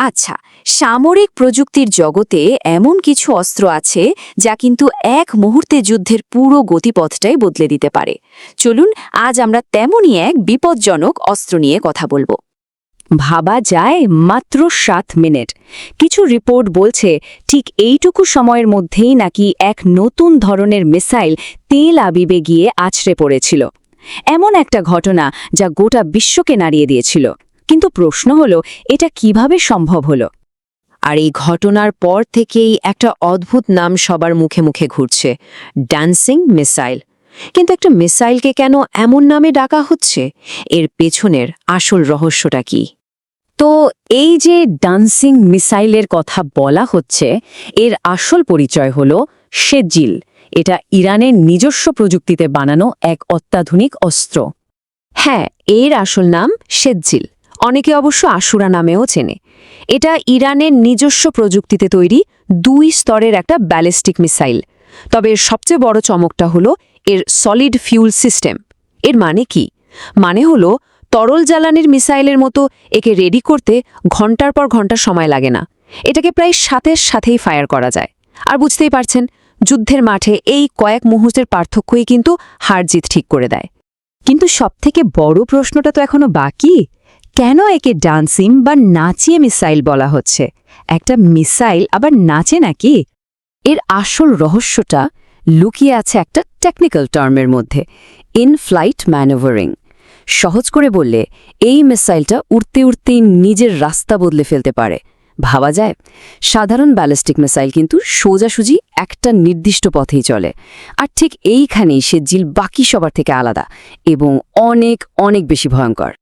আচ্ছা, সামরিক প্রযুক্তির জগতে এমন কিছু অস্ত্র আছে যা কিন্তু এক মুহূর্তে যুদ্ধের পুরো গতিপথটাই বদলে দিতে পারে। চলুন আজ আমরা তেমনই এক বিপজ্জনক অস্ত্র নিয়ে কথা বলবো। ভাবা যায় মাত্র 7 মিনিট। কিছু রিপোর্ট বলছে ঠিক এইটুকু সময়ের মধ্যেই নাকি এক নতুন ধরনের মিসাইল তেল আবিবে গিয়ে আছড়ে পড়েছিল। এমন একটা ঘটনা যা গোটা বিশ্বকে নাড়িয়ে দিয়েছিল। কিন্তু প্রশ্ন হলো, এটা কিভাবে সম্ভব হলো? আর এই ঘটনার পর থেকেই একটা অদ্ভুত নাম সবার মুখে মুখে ঘুরছে, ডান্সিং মিসাইল। কিন্তু একটা মিসাইলকে কেন এমন নামে ডাকা হচ্ছে? এর পেছনের আসল রহস্যটা কি? তো এই যে ডান্সিং মিসাইলের কথা বলা হচ্ছে, এর আসল পরিচয় হলো শেজিল। এটা ইরানের নিজস্ব প্রযুক্তিতে বানানো এক অত্যাধুনিক অস্ত্র। হ্যাঁ, এর আসল নাম শেজিল। অনেকে অবশ্য আশুরা নামেও চেনে। এটা ইরানের নিজস্ব প্রযুক্তিতে তৈরি 2 স্তরের একটা ব্যালিস্টিক মিসাইল। তবে এর সবচেয়ে বড় চমকটা হলো এর সলিড ফিউল সিস্টেম। এর মানে কি? মানে হলো তরল জ্বালানির মিসাইলের মতো একে রেডি করতে ঘন্টার পর ঘন্টা সময় লাগে না। এটাকে প্রায় সাথেই ফায়ার করা যায়। আর বুঝতেই পারছেন, যুদ্ধের মাঠে এই কয়েক মুহূর্তের পার্থক্যই কিন্তু হার জিত ঠিক করে দেয়। কিন্তু সবথেকে বড় প্রশ্নটা তো এখনো বাকি। কেন একে ডান্সিং বা নাচিয়ে মিসাইল বলা হচ্ছে? একটা মিসাইল আবার নাচে নাকি? এর আসল রহস্যটা লুকিয়ে আছে একটা টেকনিক্যাল টার্মের মধ্যে, ইন ফ্লাইট ম্যানুভারিং। সহজ করে বললে, এই মিসাইলটা উড়তে উড়তেই নিজের রাস্তা বদলে ফেলতে পারে। ভাবা যায়, সাধারণ ব্যালিস্টিক মিসাইল কিন্তু সোজাসুজি একটা নির্দিষ্ট পথেই চলে। আর ঠিক এইখানেই শেজিল বাকি সবার থেকে আলাদা এবং অনেক অনেক বেশি ভয়ঙ্কর।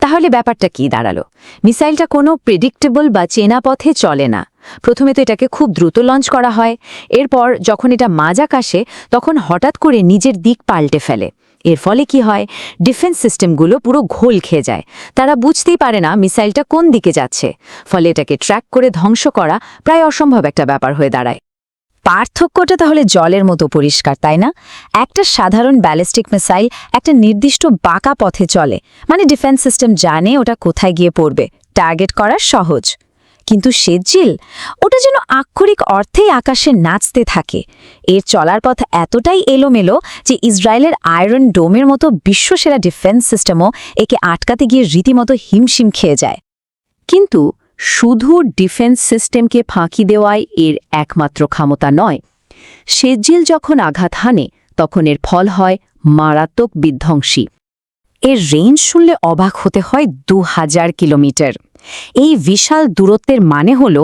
তাহলে ব্যাপারটা কি দাঁড়ালো? মিসাইলটা কোনো প্রেডিক্টেবল বা চেনা পথে চলে না। প্রথমে তো এটাকে খুব দ্রুত লঞ্চ করা হয়। এরপর যখন এটা মাঝাক আসে, তখন হঠাৎ করে নিজের দিক পাল্টে ফেলে। এর ফলে কি হয়? ডিফেন্স সিস্টেমগুলো পুরো ঘোল খেয়ে যায়। তারা বুঝতেই পারে না মিসাইলটা কোন দিকে যাচ্ছে। ফলে এটাকে ট্র্যাক করে ধ্বংস করা প্রায় অসম্ভব একটা ব্যাপার হয়ে দাঁড়ায়। পার্থক্যটা তাহলে জলের মতো পরিষ্কার, তাই না? একটা সাধারণ ব্যালিস্টিক মিসাইল একটা নির্দিষ্ট বাঁকা পথে চলে, মানে ডিফেন্স সিস্টেম জানে ওটা কোথায় গিয়ে পড়বে, টার্গেট করা সহজ। কিন্তু শেজিল, ওটা যেন আক্ষরিক অর্থেই আকাশে নাচতে থাকে। এর চলার পথ এতটাই এলোমেলো যে ইসরায়েলের আয়রন ডোমের মতো বিশ্বসেরা ডিফেন্স সিস্টেমও একে আটকাতে গিয়ে রীতিমতো হিমশিম খেয়ে যায়। কিন্তু শুধু ডিফেন্স সিস্টেমকে ফাঁকি দেওয়াই এর একমাত্র ক্ষমতা নয়। শেজিল যখন আঘাত হানে, তখন এর ফল হয় মারাত্মক বিধ্বংসী। এর রেঞ্জ শুনলে অবাক হতে হয় 2000 কিলোমিটার। এই বিশাল দূরত্বের মানে হল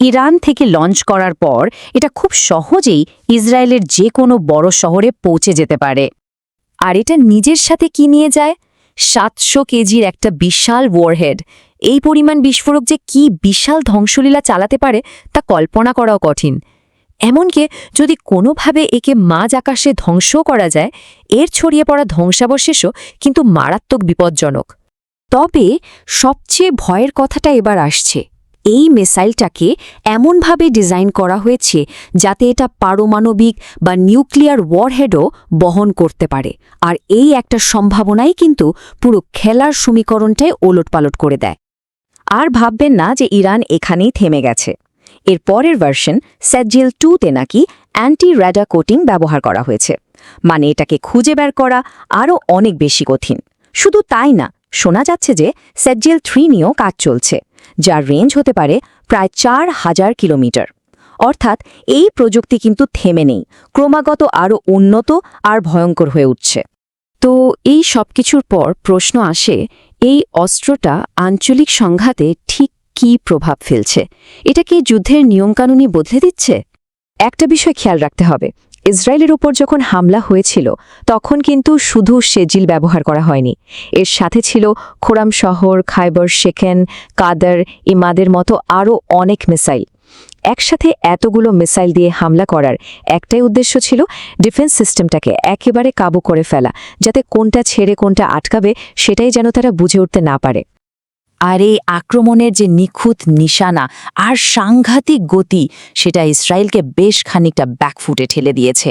ইরান থেকে লঞ্চ করার পর এটা খুব সহজেই ইসরায়েলের যে কোনো বড় শহরে পৌঁছে যেতে পারে। আর এটা নিজের সাথে কি নিয়ে যায়? 700 কেজির একটা বিশাল ওয়ারহেড। এই পরিমাণ বিস্ফোরক যে কি বিশাল ধ্বংসলীলা চালাতে পারে তা কল্পনা করাও কঠিন। এমনকি যদি কোনোভাবে একে মাঝ আকাশে ধ্বংসও করা যায়, এর ছড়িয়ে পড়া ধ্বংসাবশেষও কিন্তু মারাত্মক বিপজ্জনক। তবে সবচেয়ে ভয়ের কথাটা এবার আসছে। এই মিসাইলটাকে এমনভাবে ডিজাইন করা হয়েছে যাতে এটা পারমাণবিক বা নিউক্লিয়ার ওয়ারহেডও বহন করতে পারে। আর এই একটা সম্ভাবনাই কিন্তু পুরো খেলার সমীকরণটাই ওলটপালট করে দেয়। আর ভাববেন না যে ইরান এখানেই থেমে গেছে। এর পরের ভার্সন শেজিল 2-তে নাকি অ্যান্টি র্যাডার কোটিং ব্যবহার করা হয়েছে। মানে এটাকে খুঁজে বের করা আরও অনেক বেশি কঠিন। শুধু তাই না, শোনা যাচ্ছে যে শেজিল 3 নিয়েও কাজ চলছে, যার রেঞ্জ হতে পারে প্রায় 4000 কিলোমিটার। অর্থাৎ এই প্রযুক্তি কিন্তু থেমে নেই, ক্রমাগত আরও উন্নত আর ভয়ঙ্কর হয়ে উঠছে। তো এই সবকিছুর পর প্রশ্ন আসে, এই অস্ত্রটা আঞ্চলিক সংঘাতে ঠিক কী প্রভাব ফেলছে? এটা কি যুদ্ধের নিয়মকানুনই বদলে দিচ্ছে? একটা বিষয় খেয়াল রাখতে হবে, ইসরায়েলের উপর যখন হামলা হয়েছিল তখন কিন্তু শুধু শেজিল ব্যবহার করা হয়নি। এর সাথে ছিল খোরাম শহর, খাইবার শেখেন, কাদার, ইমাদের মতো আরও অনেক মিসাইল। একসাথে এতগুলো মিসাইল দিয়ে হামলা করার একটাই উদ্দেশ্য ছিল ডিফেন্স সিস্টেমটাকে একেবারে কাবু করে ফেলা, যাতে কোনটা ছেড়ে কোনটা আটকাবে সেটাই যেন তারা বুঝে উঠতে না পারে। আর এই আক্রমণের যে নিখুঁত নিশানা আর সাংঘাতিক গতি, সেটা ইসরায়েলকে বেশ খানিকটা ব্যাকফুটে ঠেলে দিয়েছে।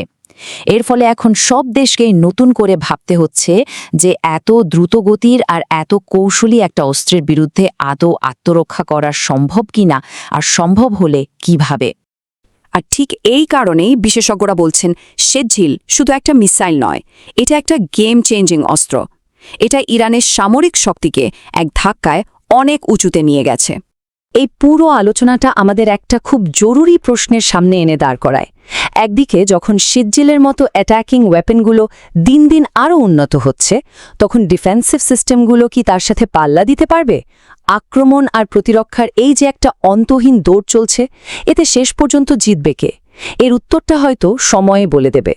এর ফলে এখন সব দেশকেই নতুন করে ভাবতে হচ্ছে যে এত দ্রুতগতির আর এত কৌশলী একটা অস্ত্রের বিরুদ্ধে আদৌ আত্মরক্ষা করা সম্ভব কিনা, আর সম্ভব হলে কিভাবে। আর ঠিক এই কারণেই বিশেষজ্ঞরা বলছেন শেরজিল শুধু একটা মিসাইল নয়, এটা একটা গেম চেঞ্জিং অস্ত্র। এটা ইরানের সামরিক শক্তিকে এক ধাক্কায় অনেক উঁচুতে নিয়ে গেছে। এই পুরো আলোচনাটা আমাদের একটা খুব জরুরি প্রশ্নের সামনে এনে দাঁড় করায়। একদিকে যখন শেরজিলের মতো অ্যাটাকিং ওয়েপনগুলো দিন দিন আরও উন্নত হচ্ছে, তখন ডিফেন্সিভ সিস্টেমগুলো কি তার সাথে পাল্লা দিতে পারবে? আক্রমণ আর প্রতিরক্ষার এই যে একটা অন্তহীন দৌড় চলছে, এতে শেষ পর্যন্ত জিতবে কে? এর উত্তরটা হয়তো সময়ে বলে দেবে।